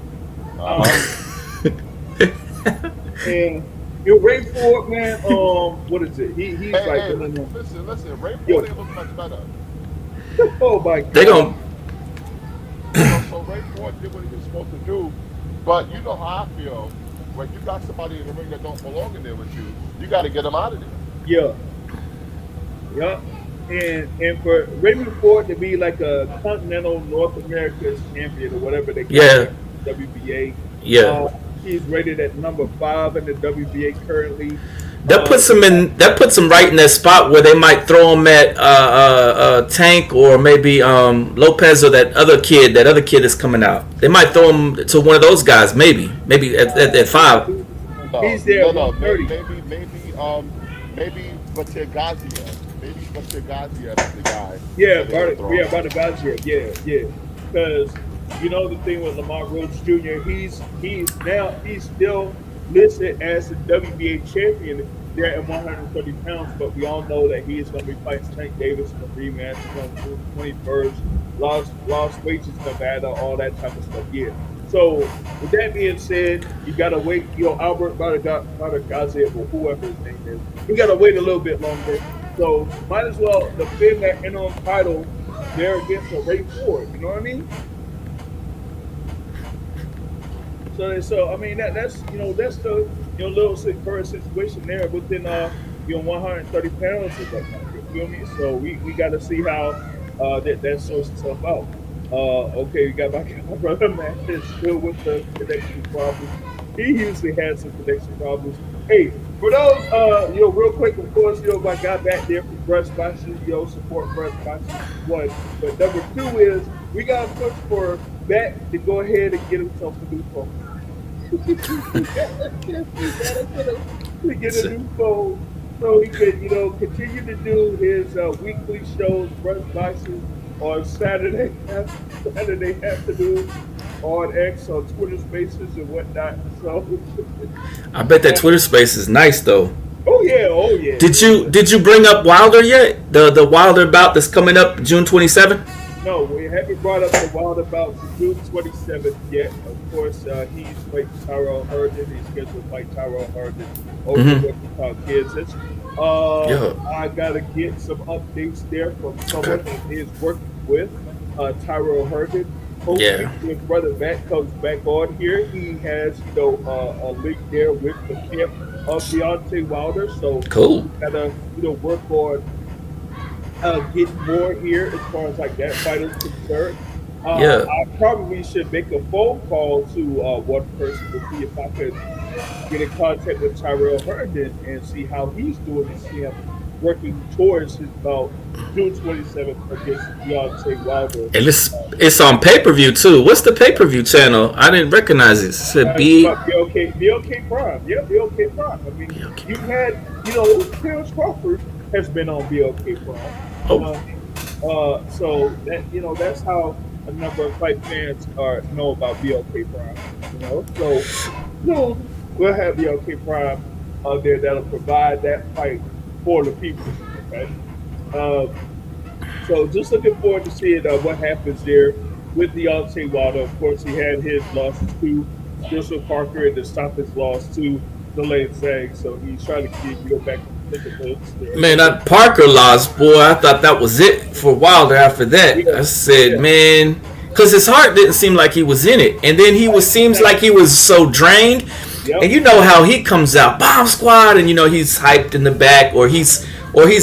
And Ray Ford, man. What is it? He's Hey, listen. Ray Ford ain't look much better. Oh my god. They gon' So Ray Ford did what he was supposed to do, but you know how I feel. When you got somebody in the ring that don't belong in there with you, you got to get them out of there. Yeah. And for Raymond Ford to be like a Continental North America champion or whatever they call it, WBA. Yeah. He's rated at number 5 in the WBA currently. That puts him right in that spot where they might throw him at Tank or maybe Lopez or that other kid is coming out. They might throw him to one of those guys, maybe at 5. He's there at No, 130. maybe Batigazia. Maybe Batigazia is the guy. Yeah, Batigazia. Yeah. Because the thing with Lamont Rhodes Jr., he's still listed as the WBA champion there at 130 pounds, but we all know that he is going to be fighting Tank Davis in the rematch on June 21st. Lost wages, Nevada, all that type of stuff. Yeah. So with that being said, you gotta wait. Albert Badagazi or whoever his name is, you gotta wait a little bit longer. So might as well defend that interim title there against a Ray Ford. You know what I mean? So I mean that's that's the little current situation there within 130 pounds of that country. You feel me? So we got to see how that sorts itself out. Okay, we got my brother Matt is still with the connection problems. He usually has some connection problems. Hey, for those real quick, of course, my guy back there for breast boxing, support breast boxing one. But number two is we got to push for Matt to go ahead and get himself a new phone. We gotta get a new phone so he can, continue to do his weekly shows, breast boxing on Saturday afternoon on X, on Twitter Spaces and whatnot. So I bet that Twitter Space is nice though. Oh yeah. Did you bring up Wilder yet? The Wilder bout that's coming up June 27th? No, we haven't brought up the Wilder bout for June 27th yet. Of course, he's fighting Tyrell Herndon. He's scheduled to fight Tyrell Herndon over the kids. I gotta get some updates there from someone that is working with Tyrell Herndon. Hopefully, his brother Matt comes back on here. He has, a link there with the camp of Deontay Wilder. So cool. Gotta, work on getting more here as far as like that fight is concerned. I probably should make a phone call to one person to see if I could get in contact with Tyrell Herndon and see how he's doing and see him working towards his bout June 27th against Deontay Wilder. And it's on pay-per-view too. What's the pay-per-view channel? I didn't recognize it. It said BOK Prime. Yeah, BOK Prime. I mean, you had, Terrence Crawford has been on BOK Prime. So that that's how a number of fight fans know about BOK Prime. So we'll have BOK Prime there that'll provide that fight for the people. Okay. So just looking forward to seeing what happens there with Deontay Wilder. Of course, he had his losses to Joseph Parker and to stop his loss to Delayed Zhang. So he's trying to get back. Man, that Parker loss, boy, I thought that was it for Wilder after that. I said, man, because his heart didn't seem like he was in it. And then seems like he was so drained. Yep. And you know how he comes out, bomb squad, and he's hyped in the back, or he's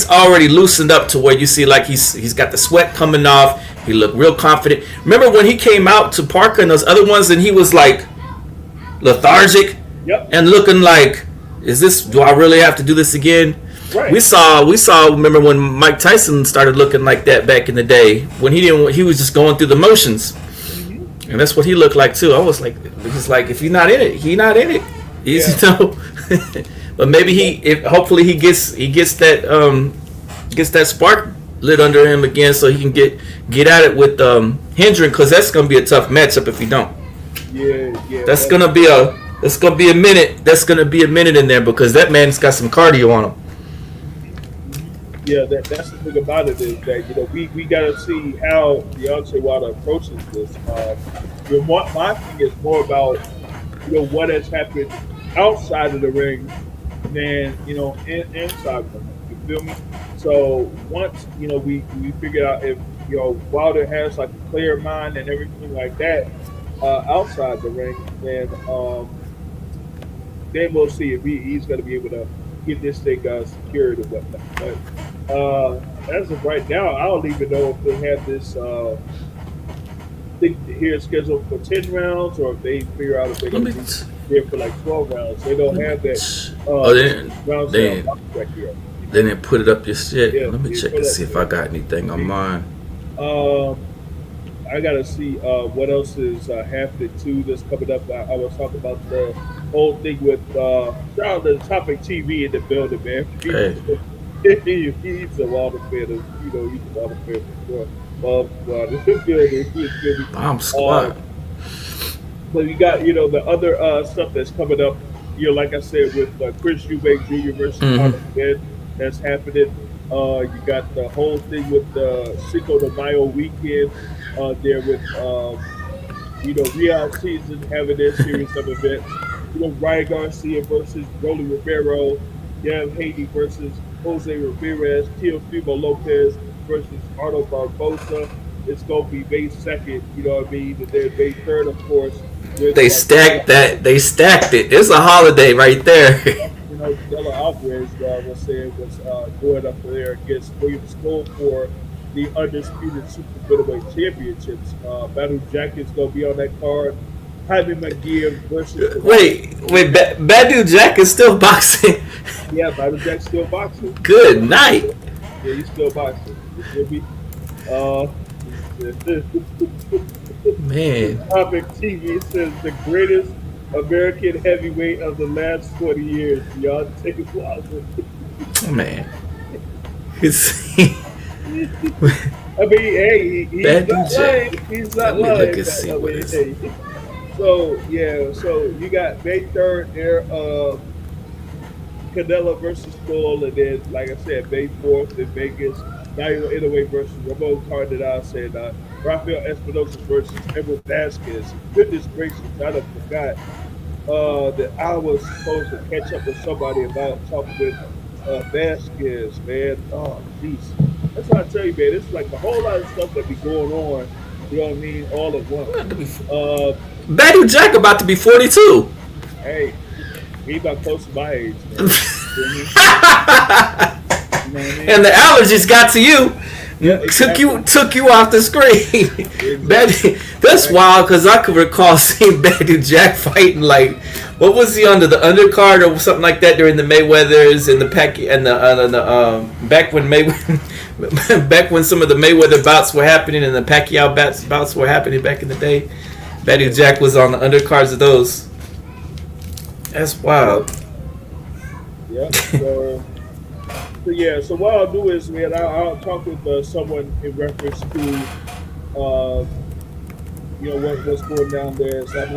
already loosened up to where you see like he's got the sweat coming off. He looked real confident. Remember when he came out to Parker and those other ones and he was like lethargic and looking like, do I really have to do this again? Right. We saw. Remember when Mike Tyson started looking like that back in the day when he was just going through the motions, and that's what he looked like too. I was like, if he's not in it, he's not in it. But maybe hopefully he gets that spark lit under him again, so he can get at it with Hendrick, because that's gonna be a tough matchup if he don't. Yeah. That's gonna be a minute. That's gonna be a minute in there because that man's got some cardio on him. Yeah, that's the thing about it is that we got to see how Deontay Wilder approaches this. My thing is more about what has happened outside of the ring than inside the ring. You feel me? So once we figured out if Wilder has like a clear mind and everything like that outside the ring, then we'll see if he's going to be able to get this thing secured or whatnot. But as of right now, I don't even know if they have this thing here scheduled for 10 rounds or if they figure out if they're going to be here for like 12 rounds. They don't have that They didn't put it up just yet. Yeah, let me check and see if I got anything on mine. I gotta see what else is happening too. That's coming up. I was talking about the whole thing with shout out to Topic TV in the building, man. He's a Wilder fan. He's a Wilder fan for sure. Bomb squad. But you got the other stuff that's coming up. Like I said with Chris Eubank Jr. versus Conor McGregor, that's happening. You got the whole thing with the Cinco de Mayo weekend there with Riyadh Season having their series of events. Ryan Garcia versus Rolly Romero. You have Haiti versus Jose Ramirez. Teofimo Lopez versus Arnold Barbosa. It's going to be May 2nd, you know what I mean? And then May 3rd, of course, with They stacked that. They stacked it. It's a holiday right there. Canelo Alvarez was saying was going up there against William Scholl for the undisputed super middleweight championships. Battle Jack is going to be on that card. Jaime McGeehan versus wait, Badu Jack is still boxing. Yeah, Battle Jack's still boxing. Good night. Yeah, he's still boxing. You feel me? Man, Topic TV says the greatest American heavyweight of the last 20 years. Y'all take a closet. man. I mean, hey, he's not lying. He's not lying. Look and see what it is. So you got May 3rd there, Canelo versus Bull, and then, like I said, May 4th in Vegas, Nairo Inoue versus Ramon Cardenal, said Rafael Espinosa versus Edward Vasquez. Goodness gracious, I done forgot that I was supposed to catch up with somebody about talking with Vasquez, man. Oh, jeez. That's what I tell you, man. It's like a whole lot of stuff that be going on, you know what I mean, all at once. Badu Jack about to be 42. Hey, he about close to my age, man. And the allergies got to you. Yeah, exactly. Took you off the screen. Exactly. That's wild because I could recall seeing Badu Jack fighting like, what was he under the undercard or something like that during the Mayweathers and the back when some of the Mayweather bouts were happening and the Pacquiao bouts were happening back in the day. Badu Jack was on the undercards of those. That's wild. Yeah. So what I'll do is, man, I'll talk with someone in reference to, what's going down there. So I'm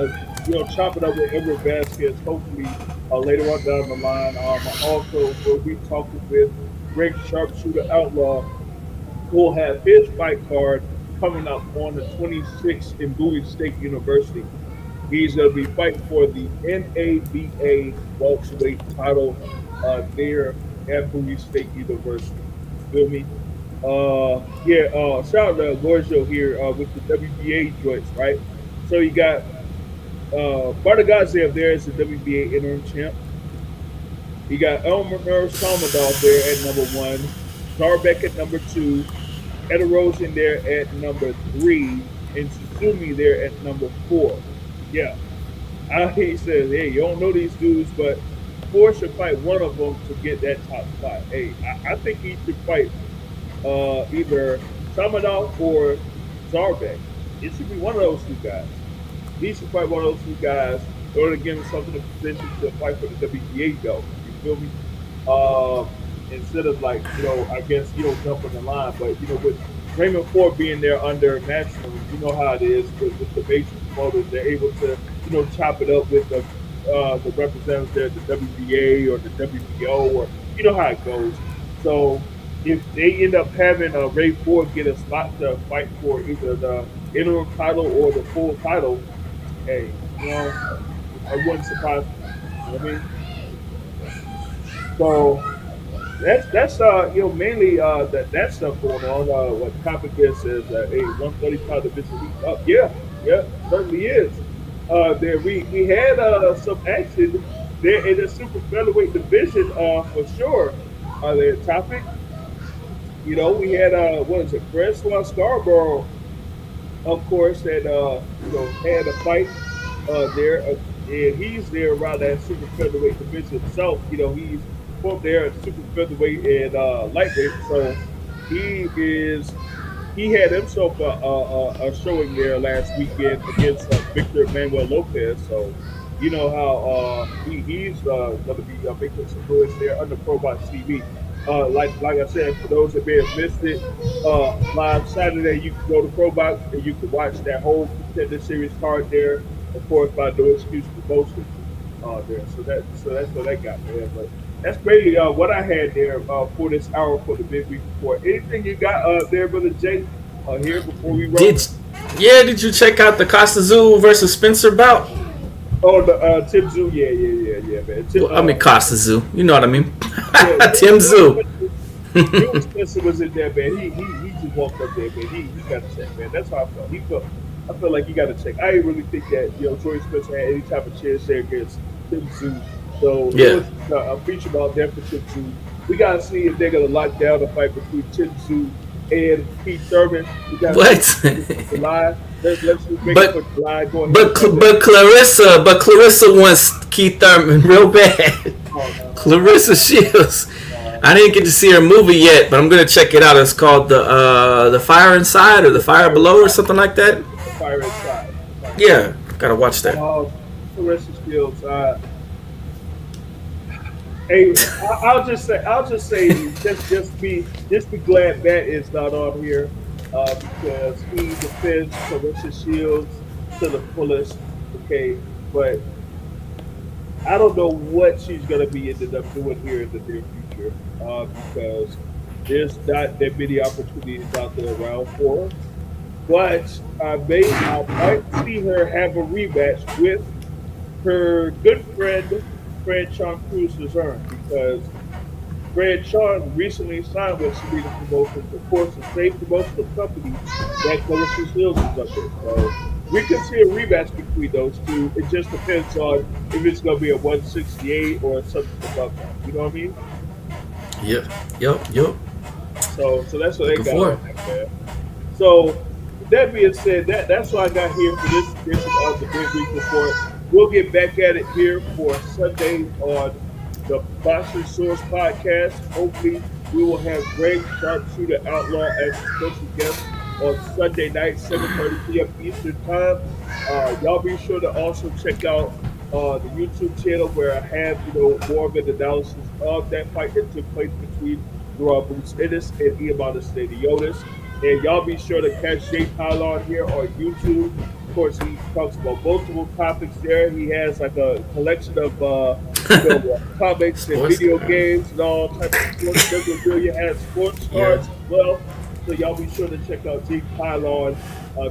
gonna, chop it up with Edward Vasquez. Hopefully, later on down the line. Also, we'll be talking with Greg Sharpshooter Outlaw, who will have his fight card coming up on the 26th in Bowie State University. He's going to be fighting for the NABA welterweight title there at Bowie State University. Feel me? Shout out to Gorgio here with the WBA joints, right? So you got Bartagaziev there as the WBA interim champ. You got Elmer Salmadov there at number 1, Zarbek at number 2, Ederosian there at number 3, and Suzume there at number 4. Yeah. He says, hey, you don't know these dudes, but Ford should fight one of them to get that top spot. Hey, I think he should fight either Samadov or Zarbek. It should be one of those two guys. He should fight one of those two guys in order to give him something to position to fight for the WBA belt. You feel me? Instead of I guess jump on the line, but with Raymond Ford being there under National, you know how it is with the basic promoters. They're able to chop it up with the representatives there, the WBA or the WBO, or you know how it goes. So if they end up having Ray Ford get a spot to fight for either the interim title or the full title, hey, I wouldn't surprise me. You know what I mean? So that's mainly that stuff going on. What topic is says a 135 division heat up. Yeah, certainly is. There we had some action there in the super featherweight division for sure. The topic, we had Francois Scarborough, of course, that had a fight there, and he's there around that super featherweight division himself. He's from there at super featherweight and lightweight, so he had himself a showing there last weekend against Victor Manuel Lopez. So you know how he's going to be making some noise there under ProBox TV. Like I said, for those that may have missed it, live Saturday, you can go to ProBox and you can watch that whole Contender Series card there. Of course, by No Excuse Promotions there. So that's what I got there. But that's mainly what I had there for this hour for the Midweek Report. Anything you got there, Brother Jay, here before we roll? Yeah, did you check out the Costa Zoo versus Spencer bout? Oh, the Tim Zoo, yeah, man. Well, I mean Costa Zoo. You know what I mean? Yeah, Tim Zoo. Drew Spencer was in there, man. He just walked up there, man. He got a check, man. That's how I felt. I felt like he got a check. I didn't really think that Joey Spencer had any type of chance there against Tim Zoo. So Yeah. it was a feature about there for Tim Zoo. We gotta see if they're gonna lock down the fight between Tim Zoo and Keith Thurman. We gotta What? see July. Let's just make But- it for July. Go ahead. But Clarissa wants Keith Thurman real bad. Clarissa Shields. I didn't get to see her movie yet, but I'm gonna check it out. It's called the Fire Inside or the Fire Below or something like that. The Fire Inside. Yeah, gotta watch that. Clarissa Shields. Hey, I'll just say, just be glad Matt is not on here, because he defends Clarissa Shields to the fullest. Okay, but I don't know what she's gonna be ended up doing here in the near future, because there's not that many opportunities out there around for her. But I might see her have a rematch with her good friend Sean Cruz Dezern, because Sean recently signed with Serena Promotions, of course, the same promotional company that Clarissa Shields is under. So we could see a rematch between those two. It just depends on if it's going to be a 168 or something above that. You know what I mean? Yep. So that's what they Looking got forward. on that, man. So with that being said, that's what I got here for this edition of the Midweek Report. We'll get back at it here for Sunday on the Boxing Source podcast. Hopefully, we will have Greg Sharpshooter Outlaw as a special guest on Sunday night, 7:30 p.m. Eastern Time. Y'all be sure to also check out the YouTube channel where I have more of an analysis of that fight that took place between Duran Boots Ennis and Iamana Stadionis. And y'all be sure to catch Jay Pylon here on YouTube. Of course, he talks about multiple topics there. He has like a collection of comics and Sports video cards. games and all types of sports memorabilia. Has sports cards as well. So y'all be sure to check out Jay Pylon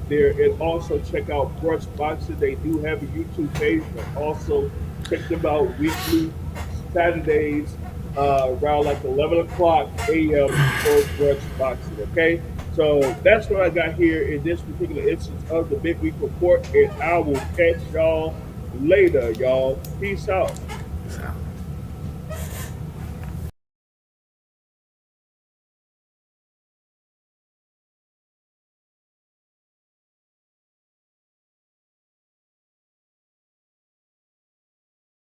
there, and also check out Brush Boxing. They do have a YouTube page, but also check them out weekly Saturdays around like 11 o'clock a.m. for Brush Boxing. Okay. So that's what I got here in this particular instance of the Midweek Report, and I will catch y'all later, y'all. Peace out.